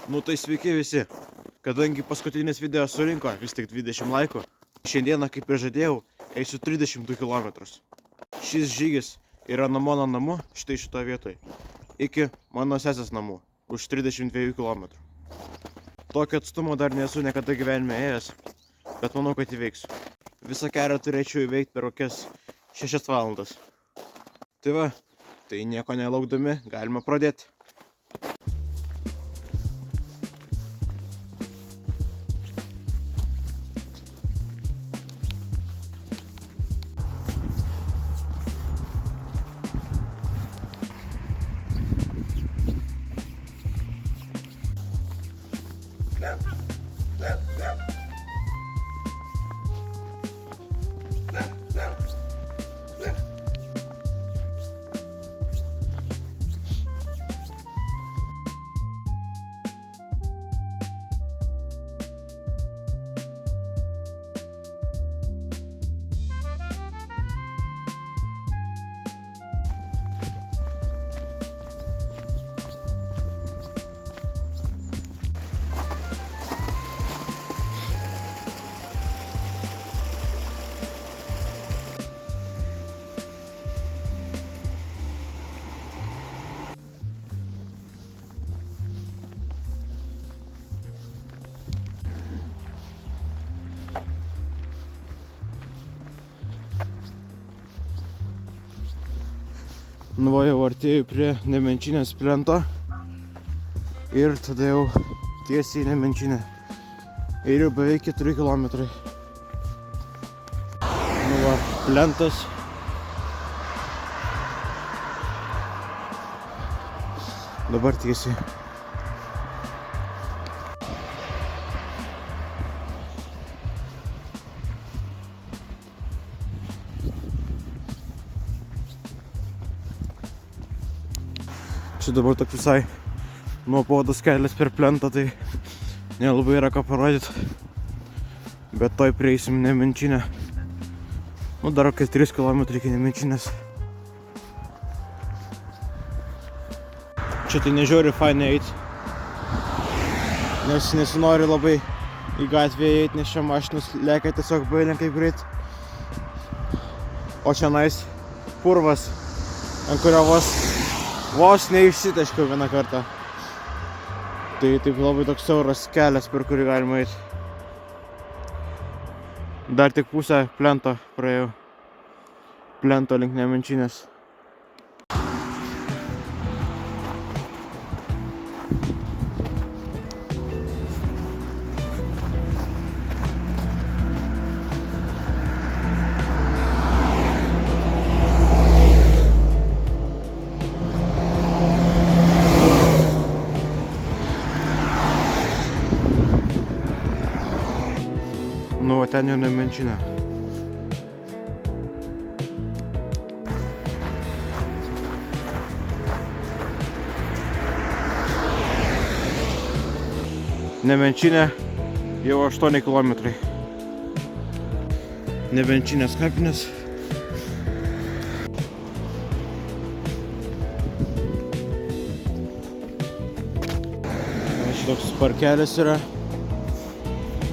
Nu tai sveiki visi. Kadangi paskutinis video surinko vis tik 20 laikų, šiandieną, kaip ir žadėjau, eisiu 32 km. Šis žygis yra nuo mano namų, štai šitoje vietoje, iki mano sesės namų, už 32 km. Tokio atstumo dar nesu niekada gyvenime ėjęs, bet manau, kad įveiksiu. Visą kelią turėčiau įveikti per kokias 6 valandas. Tai va, tai nieko nelaukdami, galima pradėti. Nu va, jau artėju prie Nemenčinės plento ir tada jau tiesiai į Nemenčinę. Ir jau beveik 4 km. Nu va, plentas. Dabar tiesiai. Čia dabar toks visai nuobodas kelias per plentą, tai nelabai yra ką parodyti. Bet toj prieisim Nemenčinę. Nu, dar kokie 3 km iki Nemenčinės. Čia tai nežiūri fainai eit, nes nesinori labai į gatvę eit, nes čia mašinos lekia tiesiog bailenkai greit. O čia nais purvas, ant kurio vos neišsitaškiau vieną kartą. Tai taip labai toks siauras kelias, per kurį galima eiti. Dar tik pusę plento praėjau. Plento link Nemenčinės. Nu, o ten jau Nemenčinė. Nemenčinė jau 8 km. Nemenčinės kapinės. Šitoks parkelis yra.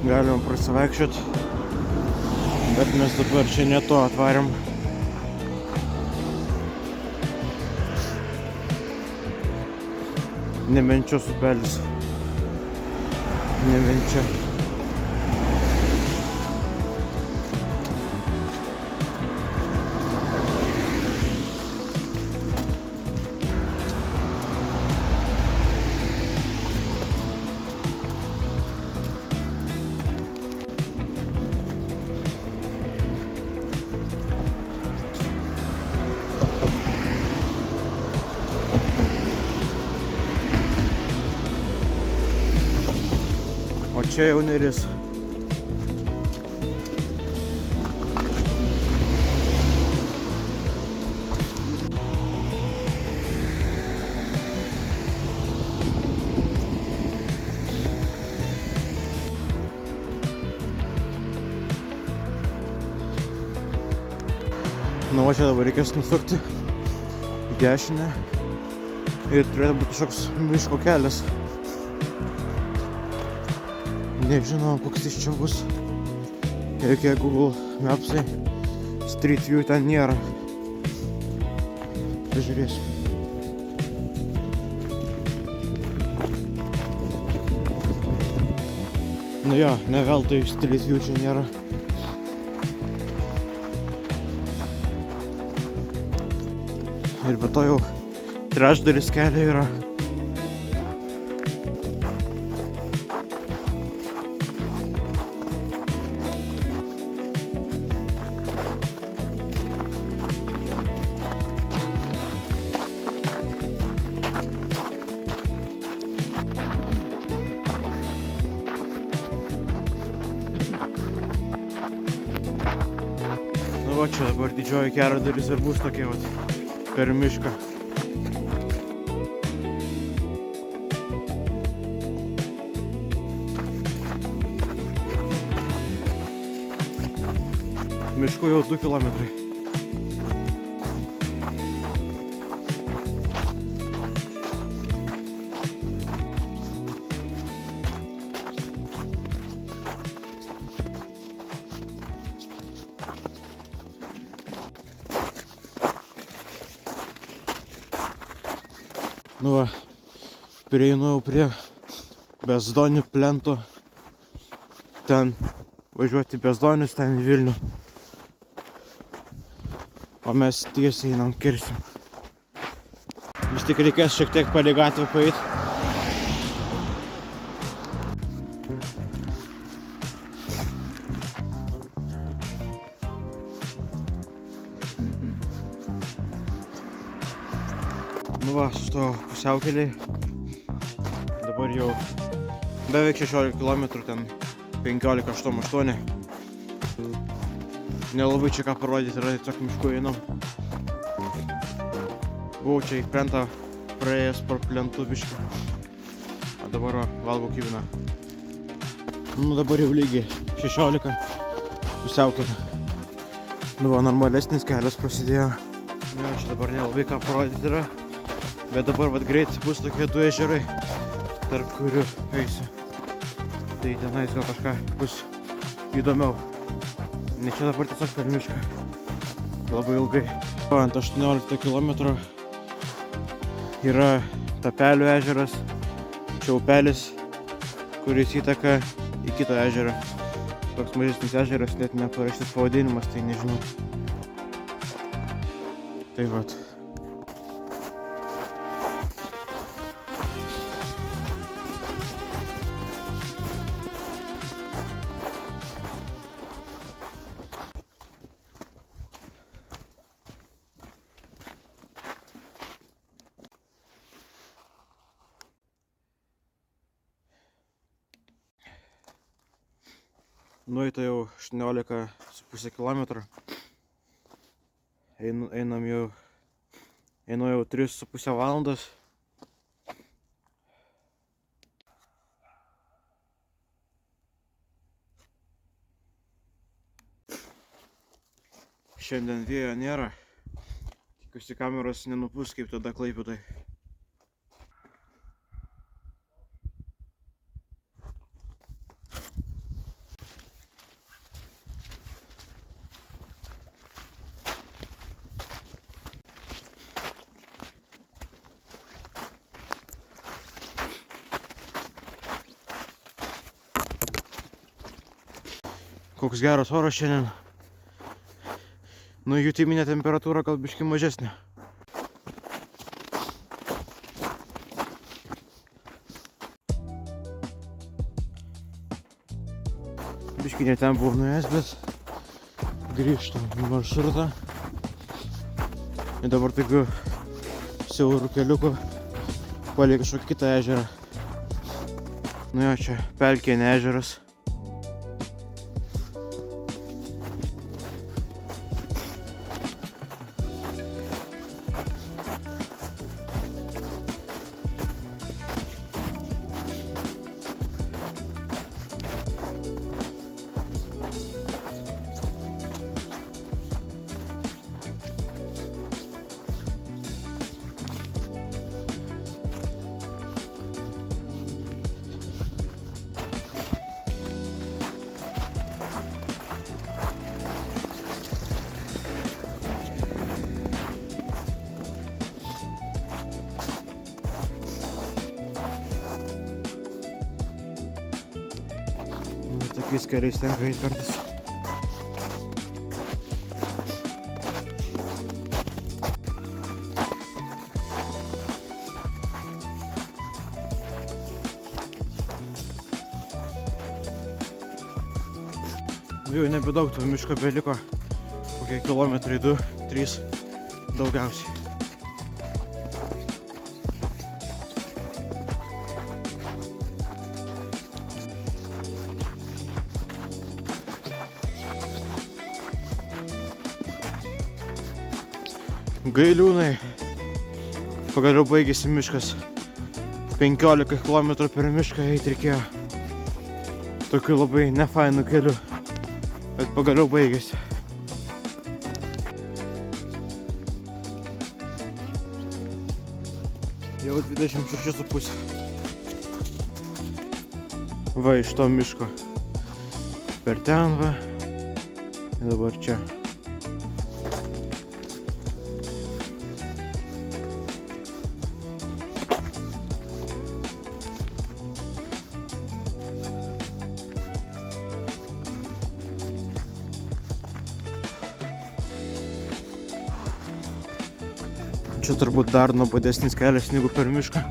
Galima prasivaikščiot, bet mes dabar čia ne to atvarėm. Nemenčios upelis. Nemenčia. O čia jau neris. Nu va, čia dabar reikės nusukti į dešinę ir turėtų būti kažkoks miško kelias. Nežinau, koks iš čia bus. Jokie Google Mapsai. Street View ten nėra. Pažiūrėsiu. Nu jo, ne veltui Street View čia nėra. Ir be to jau trečdalis kelio yra. Nu va, čia dabar didžioji kelio dalis ir bus tokia vat per mišką. Mišku jau 2 kilometrai. Nu va, prieinu jau prie Bezdonių plento. Ten važiuoti Bezdonius, ten į Vilnių. O mes tiesiai einam kirsim. Vis tik reikės šiek tiek palei gatvę paeit. Nu va, sustojau pusiaukelėj. Dabar jau beveik 16 km, ten 15,8. Nelabai čia ką parodyti, yra tiesiog mišku einam. Buvau čia į krantą praėjęs per plentų biškį. O dabar valgau kibiną. Nu dabar jau lygiai 16 pusiaukelė. Nu va, normalesnis kelias prasidėjo. Nu, čia dabar nelabai ką parodyti yra. Bet dabar vat greit bus tokie 2 ežerai, tarp kurių eisiu. Tai tenais gal kažką bus įdomiau. Nes čia dabar tiesiog per mišką. Labai ilgai. Ant 18 km yra Tapelių ežeras. Čia upelis, kuris įteka į kitą ežerą. Toks mažesnis ežeras, net neparašytas pavadinimas, tai nežinau. Tai vat. Nueita jau 18,5 km. Einu jau 3,5 valandas. Šiandien vėjo nėra. Tikiuosi kameros nenupus kaip tada Klaipėdoj. Koks geras oras šiandien. Nu, jutiminė temperatūra gal biškį mažesnė. Biškį ne ten buvau nuėjęs, bet grįžtam į maršrutą. Ir dabar tokiu siauru keliuku palei kažkokį kitą ežerą. Nu jo, čia Pelkėnė ežeras. tokiais keliais tenka eit kartais. Jau nebedaug to miško beliko, kokie kilometrai 2, 3 daugiausiai. Gailiūnai, pagaliau baigėsi miškas, 15 km per mišką eit reikėjo, tokiu labai nefainu keliu, bet pagaliau baigėsi. Jau 26,5. Va iš to miško, per ten va, ir dabar čia. Čia turbūt dar nuobodesnis kelias negu per mišką.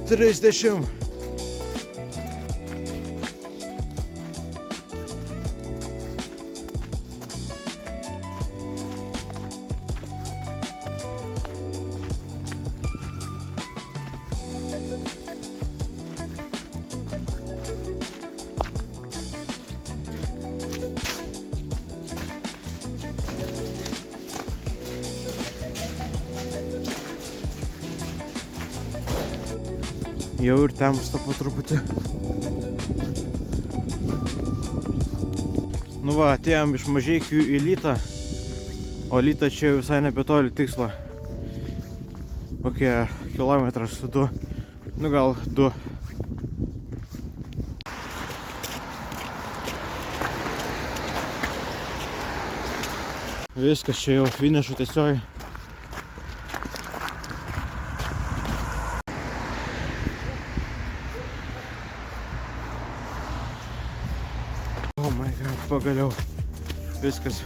30. Jau ir temsta po truputį. Nu va, atėjom iš Mažeikių į Lytą, o Lyta čia visai nebetoli tikslo. Kokie kilometras 2, nu gal 2. Viskas čia jau finišu tiesiog. Oh my god, pagaliau. Viskas.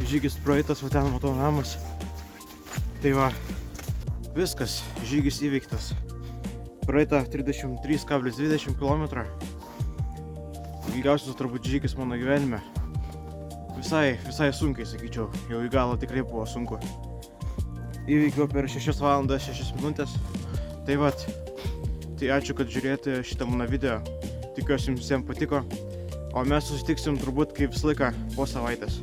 Žygis praeitas, va ten matau namas. Tai va, viskas, žygis įveiktas. Praeita 33,20 km. Ilgiausias turbūt žygis mano gyvenime. Visai sunkiai, sakyčiau. Jau į galą tikrai buvo sunku. Įveikiau per 6 valandas 6 minutės. Tai vat, tai ačiū, kad žiūrėjote šitą mano video. Tikiuosi jums visiems patiko. O mes susitiksim turbūt kaip visą laiką po savaitės.